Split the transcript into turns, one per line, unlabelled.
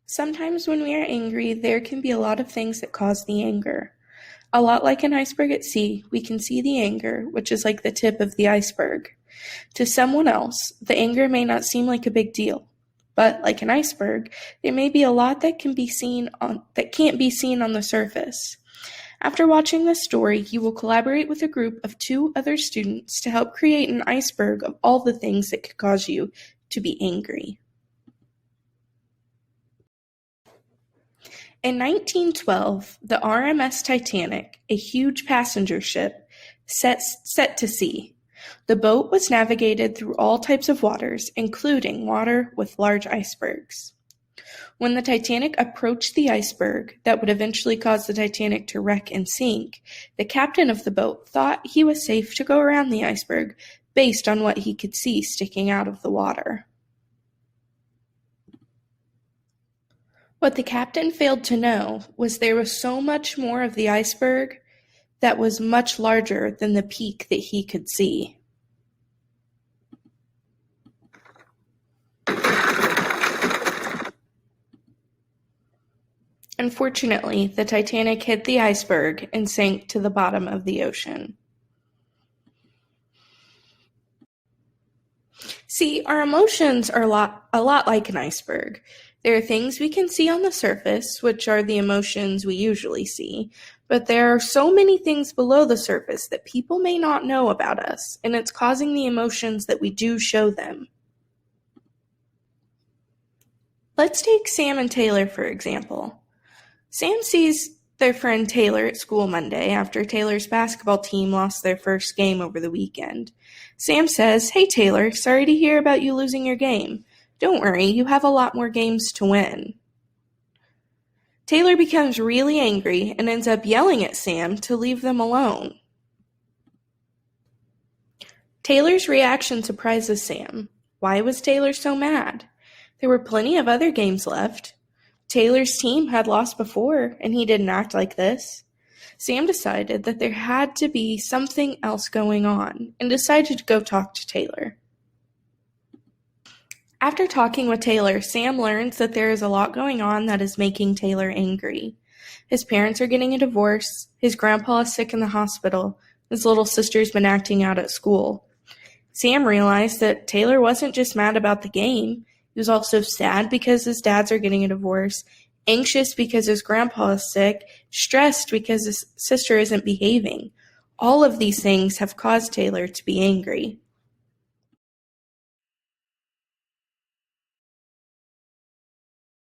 Sometimes when we are angry, there can be a lot of things that cause the anger. A lot like an iceberg at sea, we can see the anger, which is like the tip of the iceberg. To someone else, the anger may not seem like a big deal, but like an iceberg, there may be a lot that can't be seen on the surface. After watching this story, you will collaborate with a group of 2 other students to help create an iceberg of all the things that could cause you to be angry. In 1912, the RMS Titanic, a huge passenger ship, set to sea. The boat was navigated through all types of waters, including water with large icebergs. When the Titanic approached the iceberg that would eventually cause the Titanic to wreck and sink, the captain of the boat thought he was safe to go around the iceberg based on what he could see sticking out of the water. What the captain failed to know was there was so much more of the iceberg that was much larger than the peak that he could see. Unfortunately, the Titanic hit the iceberg and sank to the bottom of the ocean. See, our emotions are a lot like an iceberg. There are things we can see on the surface, which are the emotions we usually see, but there are so many things below the surface that people may not know about us, and it's causing the emotions that we do show them. Let's take Sam and Taylor, for example. Sam sees their friend Taylor at school Monday after Taylor's basketball team lost their first game over the weekend. Sam says, "Hey Taylor, sorry to hear about you losing your game. Don't worry, you have a lot more games to win." Taylor becomes really angry and ends up yelling at Sam to leave them alone. Taylor's reaction surprises Sam. Why was Taylor so mad? There were plenty of other games left. Taylor's team had lost before, and he didn't act like this. Sam decided that there had to be something else going on, and decided to go talk to Taylor. After talking with Taylor, Sam learns that there is a lot going on that is making Taylor angry. His parents are getting a divorce, his grandpa is sick in the hospital, his little sister's been acting out at school. Sam realized that Taylor wasn't just mad about the game. He was also sad because his dads are getting a divorce, anxious because his grandpa is sick, stressed because his sister isn't behaving. All of these things have caused Taylor to be angry.